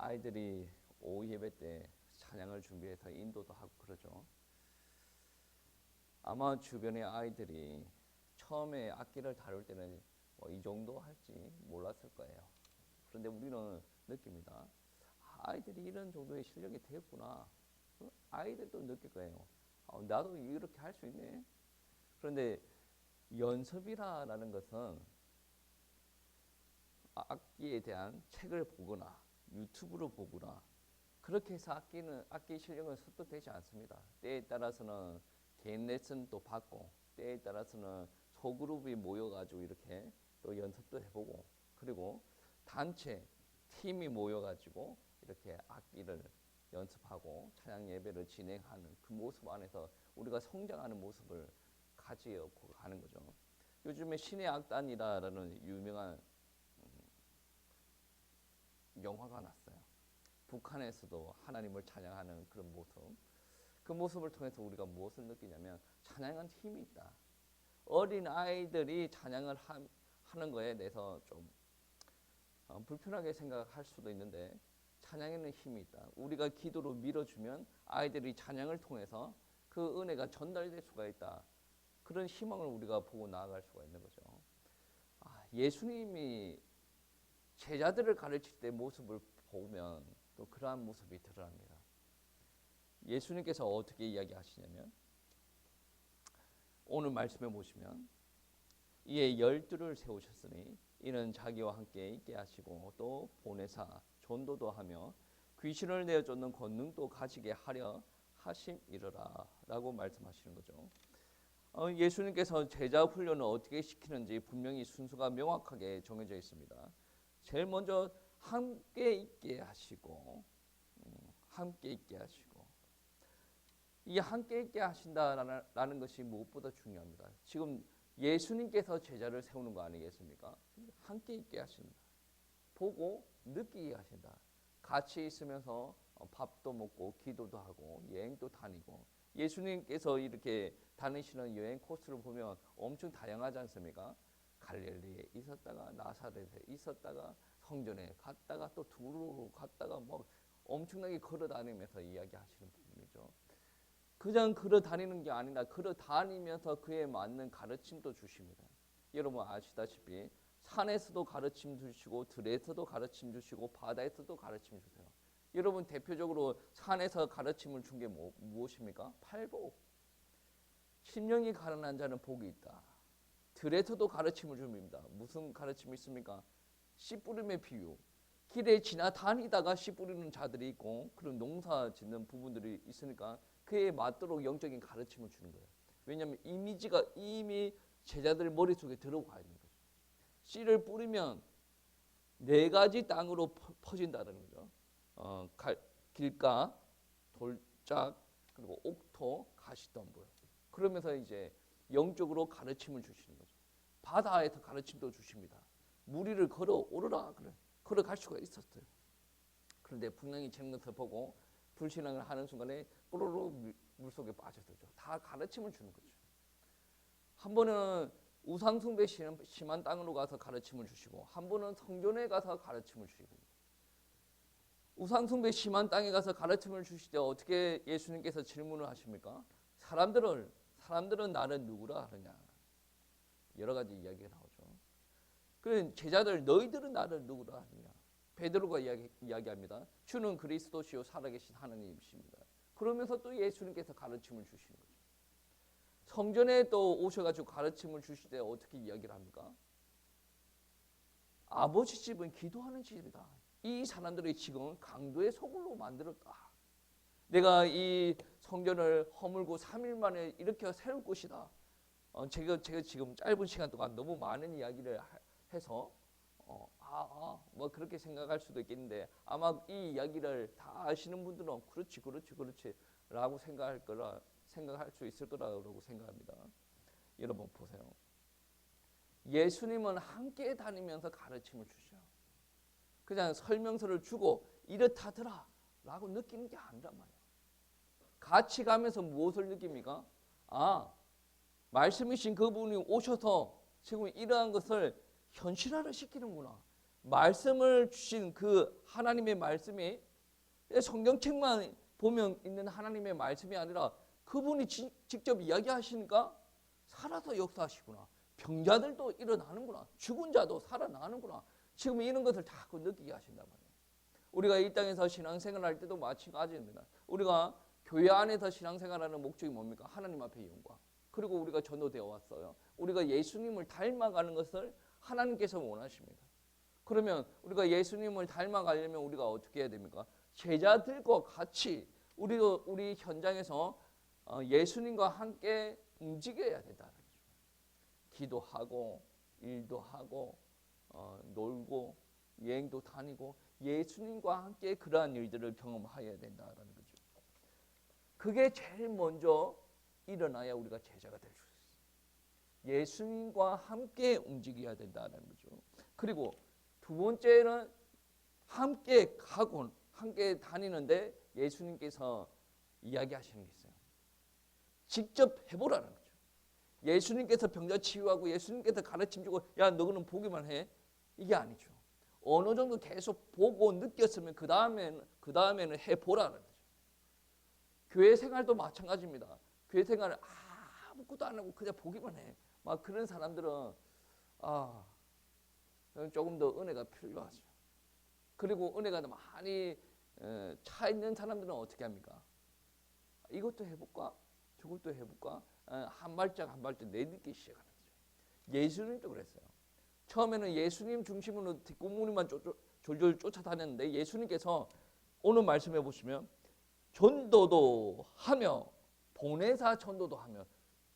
아이들이 오후 예배 때 찬양을 준비해서 인도도 하고 그러죠. 아마 주변의 아이들이 처음에 악기를 다룰 때는 이 정도 할지 몰랐을 거예요. 그런데 우리는 느낍니다. 아이들이 이런 정도의 실력이 되었구나. 아이들도 느낄 거예요. 나도 이렇게 할 수 있네. 그런데 연습이라는 것은 악기에 대한 책을 보거나 유튜브로 보거나 그렇게 해서 악기 실력은 습득되지 않습니다. 때에 따라서는 개인 레슨도 받고 때에 따라서는 소그룹이 모여가지고 이렇게 또 연습도 해보고 그리고 단체 팀이 모여가지고 이렇게 악기를 연습하고 찬양 예배를 진행하는 그 모습 안에서 우리가 성장하는 모습을 가지고 가는 거죠. 요즘에 신의 악단이라는 유명한 영화가 났어요. 북한에서도 하나님을 찬양하는 그런 모습. 그 모습을 통해서 우리가 무엇을 느끼냐면 찬양은 힘이 있다. 어린 아이들이 찬양을 하는 거에 대해서 좀 불편하게 생각할 수도 있는데 찬양에는 힘이 있다. 우리가 기도로 밀어주면 아이들이 찬양을 통해서 그 은혜가 전달될 수가 있다. 그런 희망을 우리가 보고 나아갈 수가 있는 거죠. 예수님이 제자들을 가르칠 때 모습을 보면 또 그러한 모습이 드러납니다. 예수님께서 어떻게 이야기하시냐면 오늘 말씀에 보시면 이에 12를 세우셨으니 이는 자기와 함께 있게 하시고 또 보내사 전도도 하며 귀신을 내어쫓는 권능도 가지게 하려 하심이러라 라고 말씀하시는 거죠. 예수님께서 제자 훈련을 어떻게 시키는지 분명히 순서가 명확하게 정해져 있습니다. 제일 먼저 함께 있게 하시고 함께 있게 하시고 이 함께 있게 하신다라는 것이 무엇보다 중요합니다. 지금 예수님께서 제자를 세우는 거 아니겠습니까? 함께 있게 하신다. 보고 느끼게 하신다. 같이 있으면서 밥도 먹고 기도도 하고 여행도 다니고 예수님께서 이렇게 다니시는 여행 코스를 보면 엄청 다양하지 않습니까? 갈릴리에 있었다가 나사렛에 있었다가 성전에 갔다가 또 두루로 갔다가 뭐 엄청나게 걸어 다니면서 이야기하시는 부분이죠. 그냥 걸어 다니는 게 아니라 걸어 다니면서 그에 맞는 가르침도 주십니다. 여러분 아시다시피 산에서도 가르침 주시고 들에서도 가르침 주시고 바다에서도 가르침 주세요. 여러분 대표적으로 산에서 가르침을 준 게 무엇입니까? 팔복. 심령이 가난한 자는 복이 있다. 들에서도 가르침을 줍니다. 무슨 가르침이 있습니까? 씨 뿌림의 비유. 길에 지나다니다가 씨 뿌리는 자들이 있고 그런 농사 짓는 부분들이 있으니까 그에 맞도록 영적인 가르침을 주는 거예요. 왜냐하면 이미지가 이미 제자들 머릿속에 들어가 있는 거죠. 씨를 뿌리면 4가지 땅으로 퍼진다는 거죠. 길가, 돌짝, 그리고 옥토, 가시덤불. 그러면서 이제 영적으로 가르침을 주시는 거죠. 바다에서 가르침도 주십니다. 물 위를 걸어 오르라 그래. 걸어갈 수가 있었어요. 그런데 풍랑이 치는 것을 보고 불신앙을 하는 순간에 뽀로로 물속에 빠져들죠. 다 가르침을 주는 거죠. 한 번은 우상숭배 심한 땅으로 가서 가르침을 주시고 한 번은 성전에 가서 가르침을 주시고 우상숭배 심한 땅에 가서 가르침을 주실 때 어떻게 예수님께서 질문을 하십니까? 사람들은 나를 누구라 하느냐? 여러 가지 이야기가 나오죠. 그래 제자들 너희들은 나를 누구라 하느냐? 베드로가 이야기합니다. 주는 그리스도시요 살아계신 하나님이십니다. 그러면서 또 예수님께서 가르침을 주시는 거죠. 성전에 또 오셔가지고 가르침을 주실 때 어떻게 이야기를 합니까? 아버지 집은 기도하는 집이다. 이 사람들이 지금 강도의 소굴로 만들었다. 내가 이 성전을 허물고 3일 만에 일으켜 세울 것이다. 제가 지금 짧은 시간 동안 너무 많은 이야기를 해서 뭐 그렇게 생각할 수도 있겠는데 아마 이 이야기를 다 아시는 분들은 그렇지 라고 생각할 수 있을 거라고 생각합니다. 여러분 보세요. 예수님은 함께 다니면서 가르침을 주셔요. 그냥 설명서를 주고 이렇다더라 라고 느끼는 게 아니란 말이에요. 같이 가면서 무엇을 느낍니까? 말씀이신 그분이 오셔서 지금 이러한 것을 현실화를 시키는구나. 말씀을 주신 그 하나님의 말씀이 성경책만 보면 있는 하나님의 말씀이 아니라 그분이 직접 이야기하시니까 살아서 역사하시구나. 병자들도 일어나는구나. 죽은 자도 살아나는구나. 지금 이런 것을 자꾸 느끼게 하신단 말이에요. 우리가 이 땅에서 신앙생활 할 때도 마찬가지입니다. 우리가 교회 안에서 신앙생활하는 목적이 뭡니까? 하나님 앞에 영광. 그리고 우리가 전도되어 왔어요. 우리가 예수님을 닮아가는 것을 하나님께서 원하십니다. 그러면 우리가 예수님을 닮아가려면 우리가 어떻게 해야 됩니까? 제자들과 같이 우리 현장에서 예수님과 함께 움직여야 된다는 거죠. 기도하고 일도 하고 놀고 여행도 다니고 예수님과 함께 그러한 일들을 경험해야 된다는 거죠. 그게 제일 먼저 일어나야 우리가 제자가 될 수 있어요. 예수님과 함께 움직여야 된다는 거죠. 그리고 두 번째는 함께 가고 함께 다니는데 예수님께서 이야기하시는 게 있어요. 직접 해보라는 거죠. 예수님께서 병자 치유하고 예수님께서 가르침 주고 야 너는 보기만 해. 이게 아니죠. 어느 정도 계속 보고 느꼈으면 그 다음에는 해보라는 거죠. 교회 생활도 마찬가지입니다. 교회 생활을 아무것도 안 하고 그냥 보기만 해. 막 그런 사람들은 조금 더 은혜가 필요하죠. 그리고 은혜가 많이 차 있는 사람들은 어떻게 합니까? 이것도 해볼까? 저것도 해볼까? 한 발짝 한 발짝 내딛기 시작하는 거죠. 예수님도 그랬어요. 처음에는 예수님 중심으로 뒷공무니만 졸졸 쫓아다녔는데 예수님께서 오늘 말씀해 보시면 전도도 하며 보내사 전도도 하며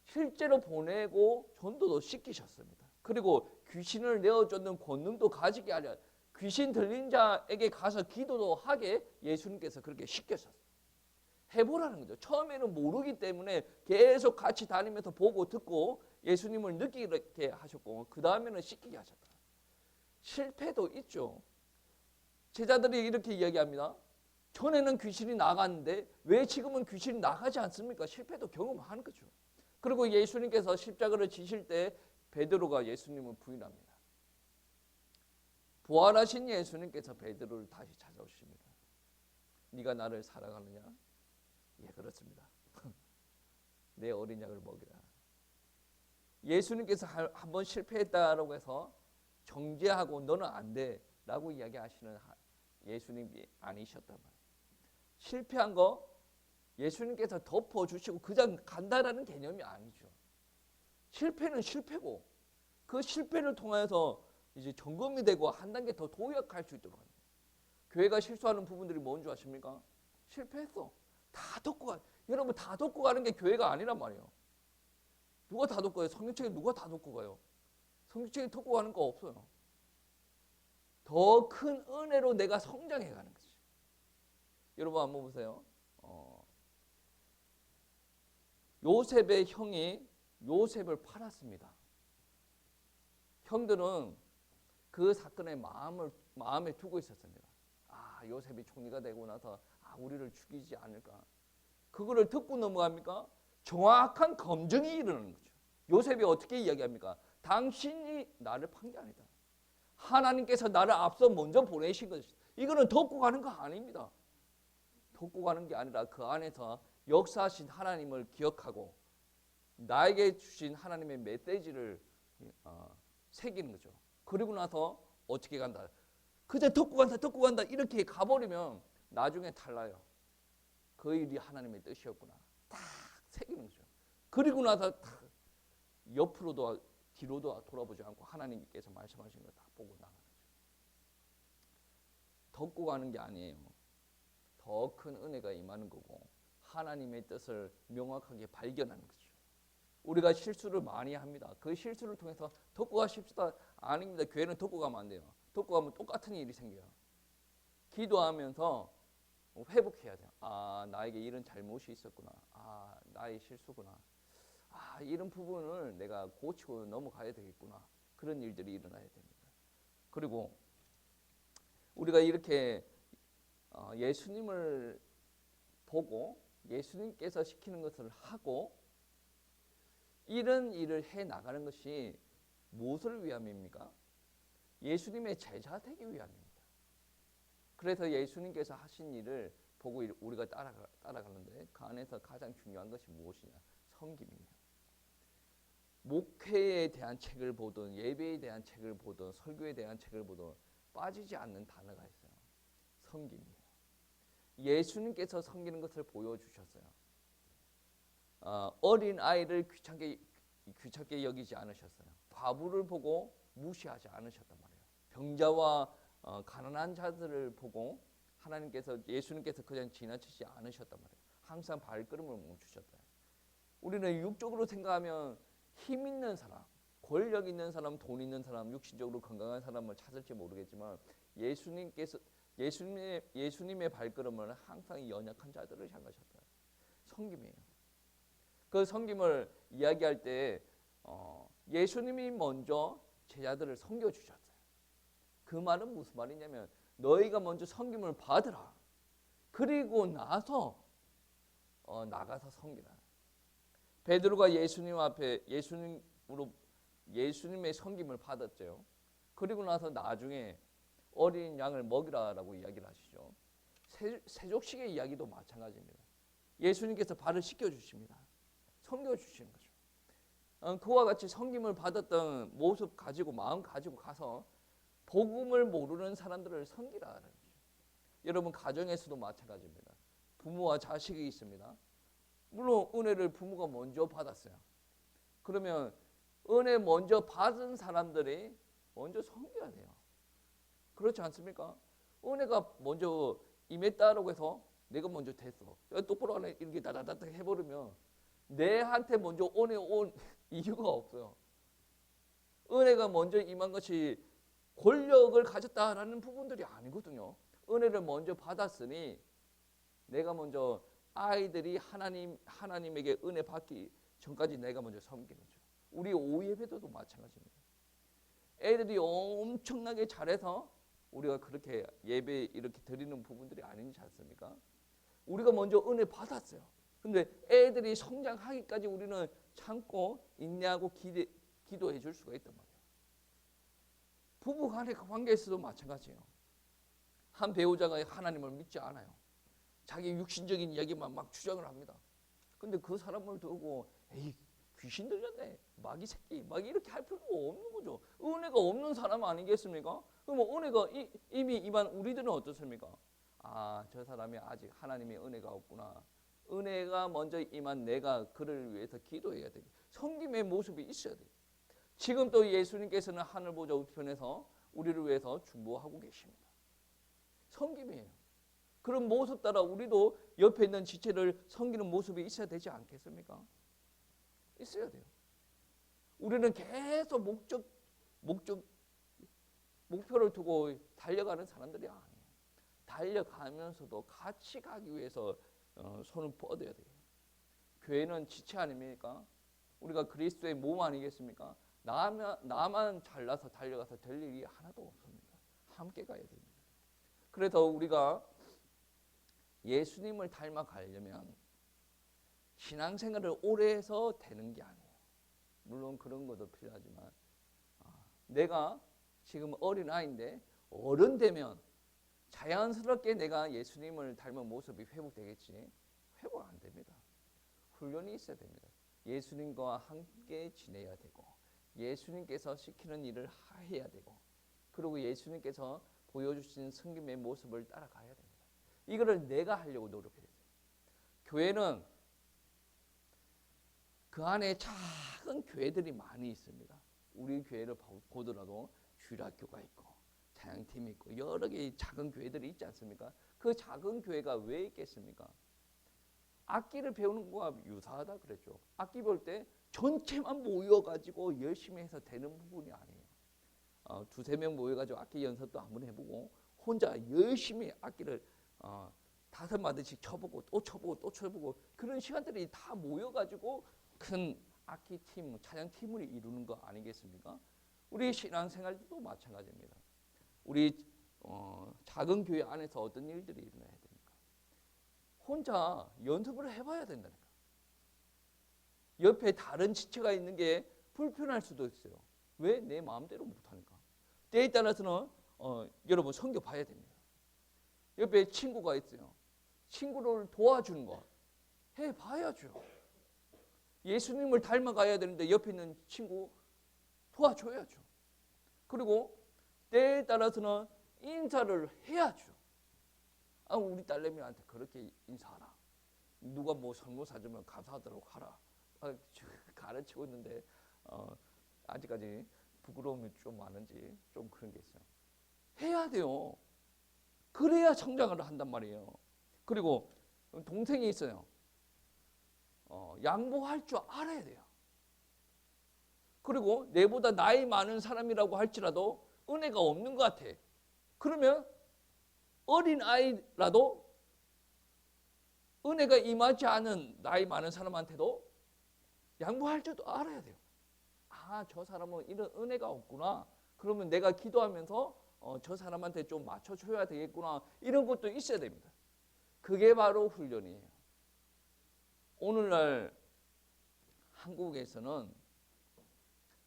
실제로 보내고 전도도 시키셨습니다. 그리고 귀신을 내어쫓는 권능도 가지게 하려 귀신 들린 자에게 가서 기도도 하게 예수님께서 그렇게 시키셨어요. 해보라는 거죠. 처음에는 모르기 때문에 계속 같이 다니면서 보고 듣고 예수님을 느끼게 하셨고 그 다음에는 시키게 하셨다. 실패도 있죠. 제자들이 이렇게 이야기합니다. 전에는 귀신이 나갔는데 왜 지금은 귀신이 나가지 않습니까? 실패도 경험하는 거죠. 그리고 예수님께서 십자가를 지실 때 베드로가 예수님을 부인합니다. 부활하신 예수님께서 베드로를 다시 찾아오십니다. 네가 나를 사랑하느냐? 예, 그렇습니다. 내 어린 양을 먹이라. 예수님께서 한 번 실패했다라고 해서 정죄하고 너는 안 돼라고 이야기하시는 예수님이 아니셨단 말이에요. 실패한 거 예수님께서 덮어주시고 그냥 간다라는 개념이 아니죠. 실패는 실패고 그 실패를 통해서 이제 점검이 되고 한 단계 더 도약할 수 있도록 합니다. 교회가 실수하는 부분들이 뭔지 아십니까? 실패했어. 다 덮고 가. 여러분 다 덮고 가는 게 교회가 아니란 말이에요. 누가 다 덮고 가요? 성경책에 누가 다 덮고 가요? 성경책에 덮고 가는 거 없어요. 더 큰 은혜로 내가 성장해 가는 거지. 여러분 한번 보세요. 요셉의 형이 요셉을 팔았습니다. 형들은 그 사건에 마음에 두고 있었습니다. 요셉이 총리가 되고 나서 우리를 죽이지 않을까. 그거를 듣고 넘어갑니까? 정확한 검증이 일어나는 거죠. 요셉이 어떻게 이야기합니까? 당신이 나를 판 게 아니다. 하나님께서 나를 앞서 먼저 보내신 것이다. 이거는 덮고 가는 거 아닙니다. 덮고 가는 게 아니라 그 안에서 역사하신 하나님을 기억하고 나에게 주신 하나님의 메시지를 새기는 거죠. 그리고 나서 어떻게 간다. 그저 덮고 간다 이렇게 가버리면 나중에 달라요. 그 일이 하나님의 뜻이었구나. 딱 새기는 거죠. 그리고 나서 옆으로도 뒤로도 돌아보지 않고 하나님께서 말씀하신 걸 다 보고 나가는 거죠. 덮고 가는 게 아니에요. 더 큰 은혜가 임하는 거고 하나님의 뜻을 명확하게 발견하는 거죠. 우리가 실수를 많이 합니다. 그 실수를 통해서 덮고 가십시다. 아닙니다. 교회는 덮고 가면 안 돼요. 덮고 가면 똑같은 일이 생겨요. 기도하면서 회복해야 돼요. 나에게 이런 잘못이 있었구나. 나의 실수구나. 이런 부분을 내가 고치고 넘어가야 되겠구나. 그런 일들이 일어나야 됩니다. 그리고 우리가 이렇게 예수님을 보고 예수님께서 시키는 것을 하고 이런 일을 해 나가는 것이 무엇을 위함입니까? 예수님의 제자 되기 위함입니다. 그래서 예수님께서 하신 일을 보고 우리가 따라가는데 그 안에서 가장 중요한 것이 무엇이냐? 섬김이에요. 목회에 대한 책을 보든 예배에 대한 책을 보든 설교에 대한 책을 보든 빠지지 않는 단어가 있어요. 섬김이에요. 예수님께서 섬기는 것을 보여주셨어요. 어린 아이를 귀찮게 여기지 않으셨어요. 과부를 보고 무시하지 않으셨단 말이에요. 병자와 가난한 자들을 보고 예수님께서 그냥 지나치지 않으셨단 말이에요. 항상 발걸음을 멈추셨다. 우리는 육적으로 생각하면 힘 있는 사람, 권력 있는 사람, 돈 있는 사람, 육신적으로 건강한 사람을 찾을지 모르겠지만 예수님의 발걸음은 항상 연약한 자들을 향하셨다. 섬김이에요. 그 섬김을 이야기할 때 예수님이 먼저 제자들을 섬겨주셨어요. 그 말은 무슨 말이냐면 너희가 먼저 섬김을 받으라. 그리고 나서 나가서 섬기라. 베드로가 예수님 앞에 예수님의 섬김을 받았죠. 그리고 나서 나중에 어린 양을 먹이라라고 이야기를 하시죠. 세족식의 이야기도 마찬가지입니다. 예수님께서 발을 씻겨주십니다. 섬겨주시는 거죠. 그와 같이 섬김을 받았던 모습 가지고 마음 가지고 가서 복음을 모르는 사람들을 섬기라는 거죠. 여러분 가정에서도 마찬가지입니다. 부모와 자식이 있습니다. 물론 은혜를 부모가 먼저 받았어요. 그러면 은혜 먼저 받은 사람들이 먼저 섬겨야 돼요. 그렇지 않습니까? 은혜가 먼저 임했다라고 해서 내가 먼저 됐어. 똑바로 안에 이렇게 다다다다 해버리면 내한테 먼저 은혜 온 이유가 없어요. 은혜가 먼저 임한 것이 권력을 가졌다라는 부분들이 아니거든요. 은혜를 먼저 받았으니 내가 먼저 아이들이 하나님에게 은혜 받기 전까지 내가 먼저 섬기는 거죠. 우리 오예배도 마찬가지입니다. 애들이 엄청나게 잘해서 우리가 그렇게 예배 이렇게 드리는 부분들이 아니지 않습니까? 우리가 먼저 은혜 받았어요. 근데 애들이 성장하기까지 우리는 참고 인내하고 기도해 줄 수가 있단 말이에요. 부부 간의 관계에서도 마찬가지예요. 한 배우자가 하나님을 믿지 않아요. 자기 육신적인 이야기만 막 주장을 합니다. 근데 그 사람을 두고 에이 귀신 들렸네, 마귀 새끼, 막 이렇게 할 필요가 없는 거죠. 은혜가 없는 사람 아니겠습니까? 그럼 은혜가 이미 임한 우리들은 어떻습니까? 아, 저 사람이 아직 하나님의 은혜가 없구나. 은혜가 먼저 임한 내가 그를 위해서 기도해야 돼. 섬김의 모습이 있어야 돼. 지금 또 예수님께서는 하늘 보좌 우편에서 우리를 위해서 중보하고 계십니다. 섬김이에요. 그런 모습 따라 우리도 옆에 있는 지체를 섬기는 모습이 있어야 되지 않겠습니까? 있어야 돼요. 우리는 계속 목표를 두고 달려가는 사람들이 아니에요. 달려가면서도 같이 가기 위해서 손을 뻗어야 돼요. 교회는 지체 아닙니까? 우리가 그리스도의 몸 아니겠습니까? 나만 잘나서 달려가서 될 일이 하나도 없습니다. 함께 가야 됩니다. 그래서 우리가 예수님을 닮아가려면 신앙생활을 오래 해서 되는 게 아니에요. 물론 그런 것도 필요하지만 내가 지금 어린아이인데 어른 되면 자연스럽게 내가 예수님을 닮은 모습이 회복되겠지. 회복 안 됩니다. 훈련이 있어야 됩니다. 예수님과 함께 지내야 되고 예수님께서 시키는 일을 해야 되고 그리고 예수님께서 보여주신 섬김의 모습을 따라가야 됩니다. 이거를 내가 하려고 노력해야 돼요. 교회는 그 안에 작은 교회들이 많이 있습니다. 우리 교회를 보더라도 주일학교가 있고 찬양팀이 있고 여러 개의 작은 교회들이 있지 않습니까? 그 작은 교회가 왜 있겠습니까? 악기를 배우는 거와 유사하다 그랬죠. 악기 배울 때 전체만 모여가지고 열심히 해서 되는 부분이 아니에요. 두세 명 모여가지고 악기 연습도 한번 해보고 혼자 열심히 악기를 5마디씩 쳐보고 또 쳐보고 또 쳐보고 그런 시간들이 다 모여가지고 큰 악기팀, 찬양팀을 이루는 거 아니겠습니까? 우리 신앙생활도 마찬가지입니다. 우리 작은 교회 안에서 어떤 일들이 일어나야 됩니까? 혼자 연습을 해봐야 된다니까. 옆에 다른 지체가 있는 게 불편할 수도 있어요. 왜? 내 마음대로 못하니까. 때에 따라서는 여러분 성경 봐야 됩니다. 옆에 친구가 있어요. 친구를 도와주는 거 해봐야죠. 예수님을 닮아가야 되는데 옆에 있는 친구 도와줘야죠. 그리고 때에 따라서는 인사를 해야죠. 우리 딸내미한테 그렇게 인사하라. 누가 뭐 선물 사주면 감사하도록 하라. 가르치고 있는데 아직까지 부끄러움이 좀 많은지 좀 그런 게 있어요. 해야 돼요. 그래야 성장을 한단 말이에요. 그리고 동생이 있어요. 양보할 줄 알아야 돼요. 그리고 내보다 나이 많은 사람이라고 할지라도 은혜가 없는 것 같아. 그러면 어린 아이라도 은혜가 임하지 않은 나이 많은 사람한테도 양보할 줄도 알아야 돼요. 저 사람은 이런 은혜가 없구나. 그러면 내가 기도하면서 저 사람한테 좀 맞춰줘야 되겠구나. 이런 것도 있어야 됩니다. 그게 바로 훈련이에요. 오늘날 한국에서는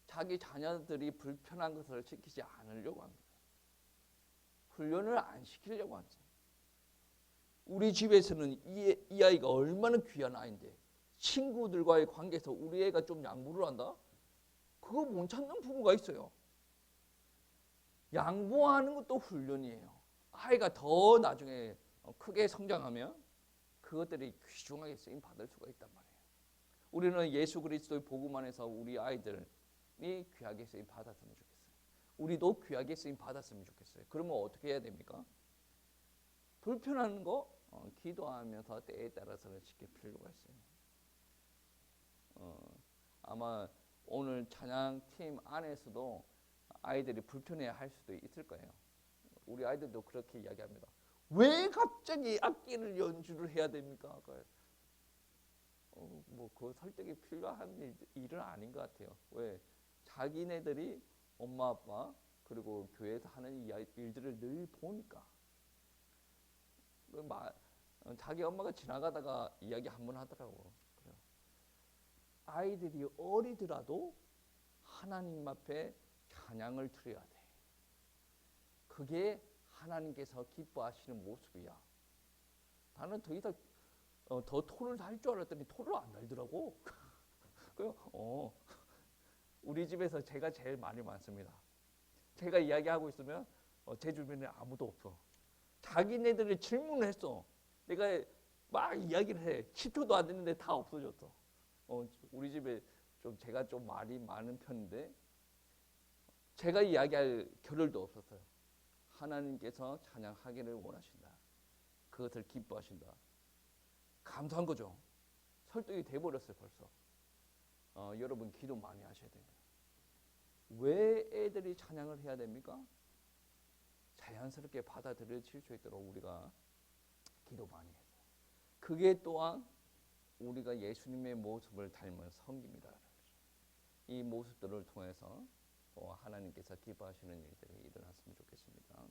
자기 자녀들이 불편한 것을 시키지 않으려고 합니다. 훈련을 안 시키려고 합니다. 우리 집에서는 이 아이가 얼마나 귀한 아이인데 친구들과의 관계에서 우리 애가 좀 양보를 한다? 그거 못 찾는 부부가 있어요. 양보하는 것도 훈련이에요. 아이가 더 나중에 크게 성장하면 그것들이 귀중하게 쓰임 받을 수가 있단 말이에요. 우리는 예수 그리스도의 복음 안에서 우리 아이들이 귀하게 쓰임 받았으면 좋겠어요. 우리도 귀하게 쓰임 받았으면 좋겠어요. 그러면 어떻게 해야 됩니까? 불편한 거 기도하면서 때에 따라서는 지킬 필요가 있어요. 아마 오늘 찬양팀 안에서도 아이들이 불편해 할 수도 있을 거예요. 우리 아이들도 그렇게 이야기합니다. 왜 갑자기 악기를 연주를 해야 됩니까? 그 설득이 필요한 일은 아닌 것 같아요. 왜? 자기네들이 엄마 아빠 그리고 교회에서 하는 일들을 늘 보니까. 자기 엄마가 지나가다가 이야기 한 번 하더라고. 그래요. 아이들이 어리더라도 하나님 앞에 찬양을 드려야 돼. 그게 하나님께서 기뻐하시는 모습이야. 나는 더 이상 더 토를 달 줄 알았더니 토를 안 달더라고. 우리 집에서 제가 제일 말이 많습니다. 제가 이야기하고 있으면 제 주변에 아무도 없어. 자기네들이 질문을 했어. 내가 막 이야기를 해. 10초도 안 됐는데 다 없어졌어. 우리 집에 제가 좀 말이 많은 편인데 제가 이야기할 겨를도 없었어요. 하나님께서 찬양하기를 원하신다. 그것을 기뻐하신다. 감사한 거죠. 설득이 돼버렸어요 벌써. 여러분 기도 많이 하셔야 됩니다. 왜 애들이 찬양을 해야 됩니까? 자연스럽게 받아들여질 수 있도록 우리가 기도 많이 해서 그게 또한 우리가 예수님의 모습을 닮은 성기입니다. 이 모습들을 통해서 하나님께서 기뻐하시는 일들이 일어났으면 좋겠습니다.